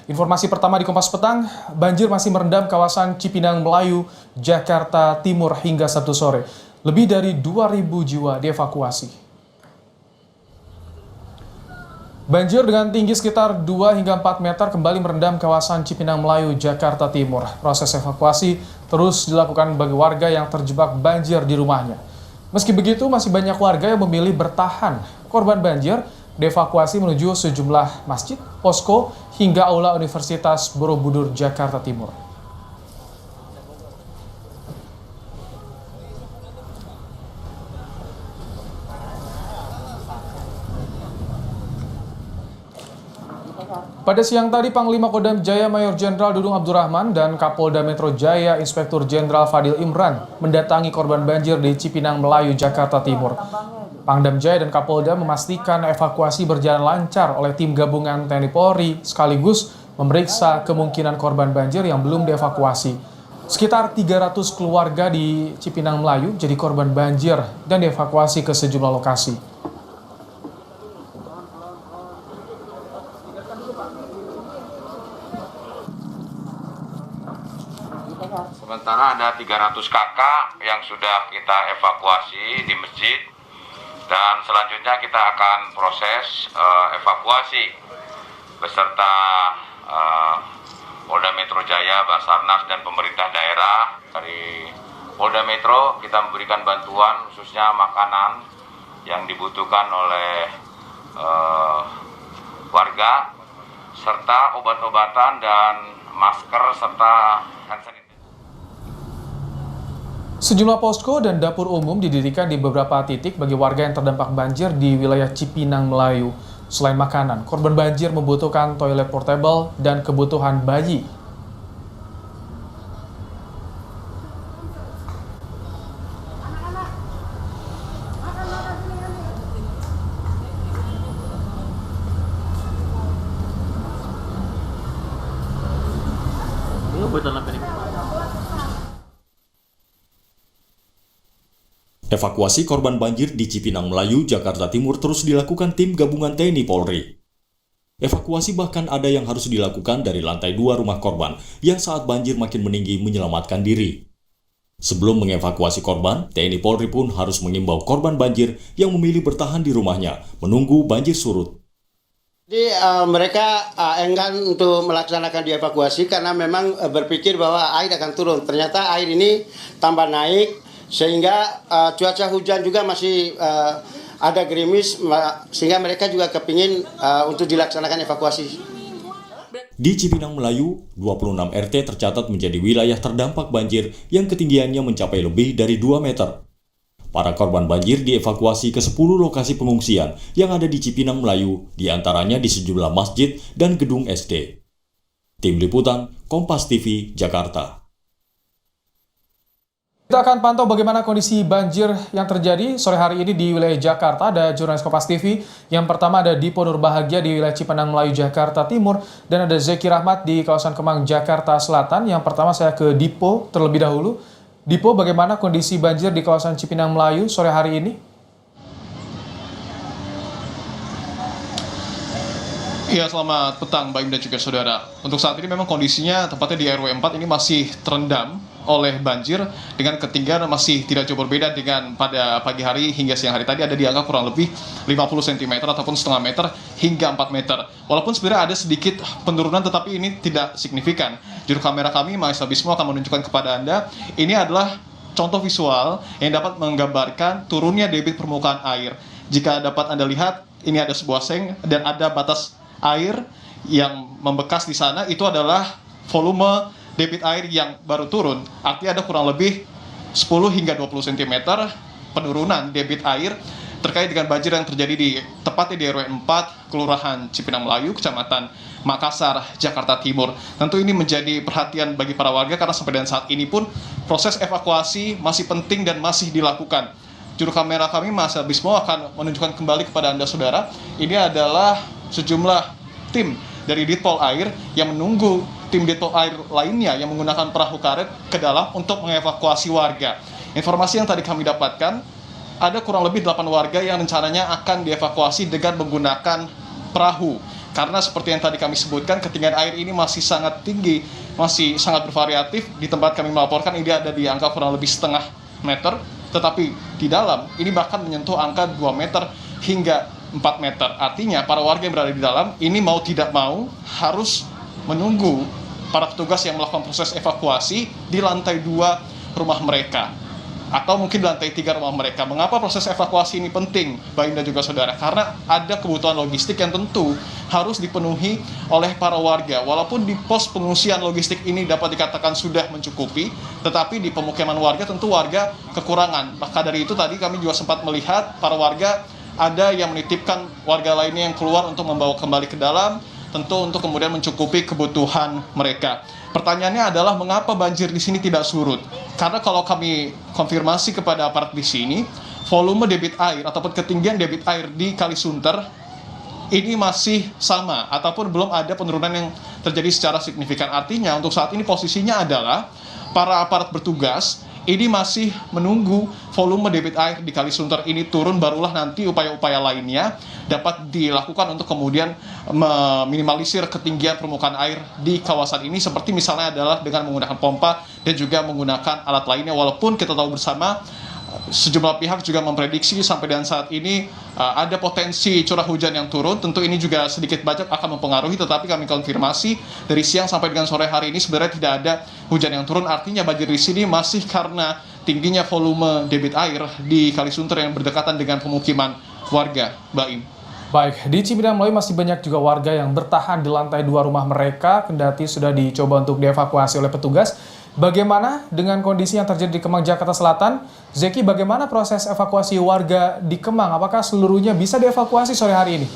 Informasi pertama di Kompas Petang, banjir masih merendam kawasan Cipinang Melayu, Jakarta Timur hingga Sabtu sore. Lebih dari 2.000 jiwa dievakuasi. Banjir dengan tinggi sekitar 2 hingga 4 meter kembali merendam kawasan Cipinang Melayu, Jakarta Timur. Proses evakuasi terus dilakukan bagi warga yang terjebak banjir di rumahnya. Meski begitu, masih banyak warga yang memilih bertahan. Korban banjir dievakuasi menuju sejumlah masjid, posko, hingga aula Universitas Borobudur, Jakarta Timur. Pada siang tadi, Panglima Kodam Jaya Mayor Jenderal Dudung Abdurrahman dan Kapolda Metro Jaya Inspektur Jenderal Fadil Imran mendatangi korban banjir di Cipinang Melayu, Jakarta Timur. Pangdam Jaya dan Kapolda memastikan evakuasi berjalan lancar oleh tim gabungan TNI Polri sekaligus memeriksa kemungkinan korban banjir yang belum dievakuasi. Sekitar 300 keluarga di Cipinang Melayu jadi korban banjir dan dievakuasi ke sejumlah lokasi. Sementara ada 300 kakak yang sudah kita evakuasi di masjid. Dan selanjutnya kita akan proses evakuasi beserta Polda Metro Jaya, Basarnas, dan pemerintah daerah. Dari Polda Metro kita memberikan bantuan khususnya makanan yang dibutuhkan oleh warga, serta obat-obatan dan masker serta hand sanitizer. Sejumlah posko dan dapur umum didirikan di beberapa titik bagi warga yang terdampak banjir di wilayah Cipinang Melayu. Selain makanan, korban banjir membutuhkan toilet portable dan kebutuhan bayi. Evakuasi korban banjir di Cipinang Melayu, Jakarta Timur terus dilakukan tim gabungan TNI Polri. Evakuasi bahkan ada yang harus dilakukan dari lantai 2 rumah korban yang saat banjir makin meninggi menyelamatkan diri. Sebelum mengevakuasi korban, TNI Polri pun harus mengimbau korban banjir yang memilih bertahan di rumahnya menunggu banjir surut. Jadi mereka enggan untuk melaksanakan dievakuasi karena memang berpikir bahwa air akan turun. Ternyata air ini tambah naik sehingga cuaca hujan juga masih ada gerimis, sehingga mereka juga kepingin untuk dilaksanakan evakuasi. Di Cipinang Melayu, 26 RT tercatat menjadi wilayah terdampak banjir yang ketinggiannya mencapai lebih dari 2 meter. Para korban banjir dievakuasi ke 10 lokasi pengungsian yang ada di Cipinang Melayu, diantaranya di sejumlah masjid dan gedung SD. Tim Liputan, Kompas TV, Jakarta. Kita akan pantau bagaimana kondisi banjir yang terjadi sore hari ini di wilayah Jakarta. Ada jurnalis Kompas TV. Yang pertama ada Dipo Nurbahagia di wilayah Cipinang Melayu, Jakarta Timur. Dan ada Zeki Rahmat di kawasan Kemang, Jakarta Selatan. Yang pertama saya ke Dipo terlebih dahulu. Dipo, bagaimana kondisi banjir di kawasan Cipinang Melayu sore hari ini? Iya, selamat petang Mbak Im dan juga saudara. Untuk saat ini memang kondisinya tepatnya di RW 4 ini masih terendam oleh banjir dengan ketinggian masih tidak jauh berbeda dengan pada pagi hari hingga siang hari tadi, ada di angka kurang lebih 50 cm ataupun setengah meter hingga 4 meter. Walaupun sebenarnya ada sedikit penurunan tetapi ini tidak signifikan. Juru kamera kami, Mas Abismo, akan menunjukkan kepada Anda, ini adalah contoh visual yang dapat menggambarkan turunnya debit permukaan air. Jika dapat Anda lihat, ini ada sebuah seng dan ada batas air yang membekas di sana, itu adalah volume debit air yang baru turun. Artinya ada kurang lebih 10 hingga 20 cm penurunan debit air terkait dengan banjir yang terjadi tepatnya di RW 4, Kelurahan Cipinang Melayu, Kecamatan Makassar, Jakarta Timur. Tentu ini menjadi perhatian bagi para warga karena sampai dengan saat ini pun proses evakuasi masih penting dan masih dilakukan. Juru kamera kami, Mas Abismo, akan menunjukkan kembali kepada Anda, saudara. Ini adalah sejumlah tim dari Ditpol Air yang menunggu tim Ditpol Air lainnya yang menggunakan perahu karet ke dalam untuk mengevakuasi warga. Informasi yang tadi kami dapatkan, ada kurang lebih 8 warga yang rencananya akan dievakuasi dengan menggunakan perahu. Karena seperti yang tadi kami sebutkan, ketinggian air ini masih sangat tinggi, masih sangat bervariatif. Di tempat kami melaporkan ini ada di angka kurang lebih setengah meter, tetapi di dalam ini bahkan menyentuh angka 2 meter hingga 4 meter. Artinya para warga yang berada di dalam ini mau tidak mau harus menunggu para petugas yang melakukan proses evakuasi di lantai 2 rumah mereka, atau mungkin di lantai 3 rumah mereka. Mengapa proses evakuasi ini penting, Baim dan juga saudara? Karena ada kebutuhan logistik yang tentu harus dipenuhi oleh para warga. Walaupun di pos pengungsian logistik ini dapat dikatakan sudah mencukupi, tetapi di pemukiman warga tentu warga kekurangan. Maka dari itu tadi kami juga sempat melihat para warga ada yang menitipkan warga lainnya yang keluar untuk membawa kembali ke dalam, tentu untuk kemudian mencukupi kebutuhan mereka. Pertanyaannya adalah mengapa banjir di sini tidak surut? Karena kalau kami konfirmasi kepada aparat di sini, volume debit air ataupun ketinggian debit air di Kali Sunter ini masih sama ataupun belum ada penurunan yang terjadi secara signifikan. Artinya untuk saat ini posisinya adalah para aparat bertugas ini masih menunggu volume debit air di Kali Sunter ini turun, barulah nanti upaya-upaya lainnya dapat dilakukan untuk kemudian meminimalisir ketinggian permukaan air di kawasan ini, seperti misalnya adalah dengan menggunakan pompa dan juga menggunakan alat lainnya. Walaupun kita tahu bersama sejumlah pihak juga memprediksi sampai dengan saat ini ada potensi curah hujan yang turun. Tentu ini juga sedikit banyak akan mempengaruhi, tetapi kami konfirmasi dari siang sampai dengan sore hari ini sebenarnya tidak ada hujan yang turun. Artinya banjir di sini masih karena tingginya volume debit air di Kali Sunter yang berdekatan dengan pemukiman warga. Baim. Baik, di Cipinang Melayu masih banyak juga warga yang bertahan di lantai 2 rumah mereka, kendati sudah dicoba untuk dievakuasi oleh petugas. Bagaimana dengan kondisi yang terjadi di Kemang, Jakarta Selatan? Zeki, bagaimana proses evakuasi warga di Kemang? Apakah seluruhnya bisa dievakuasi sore hari ini?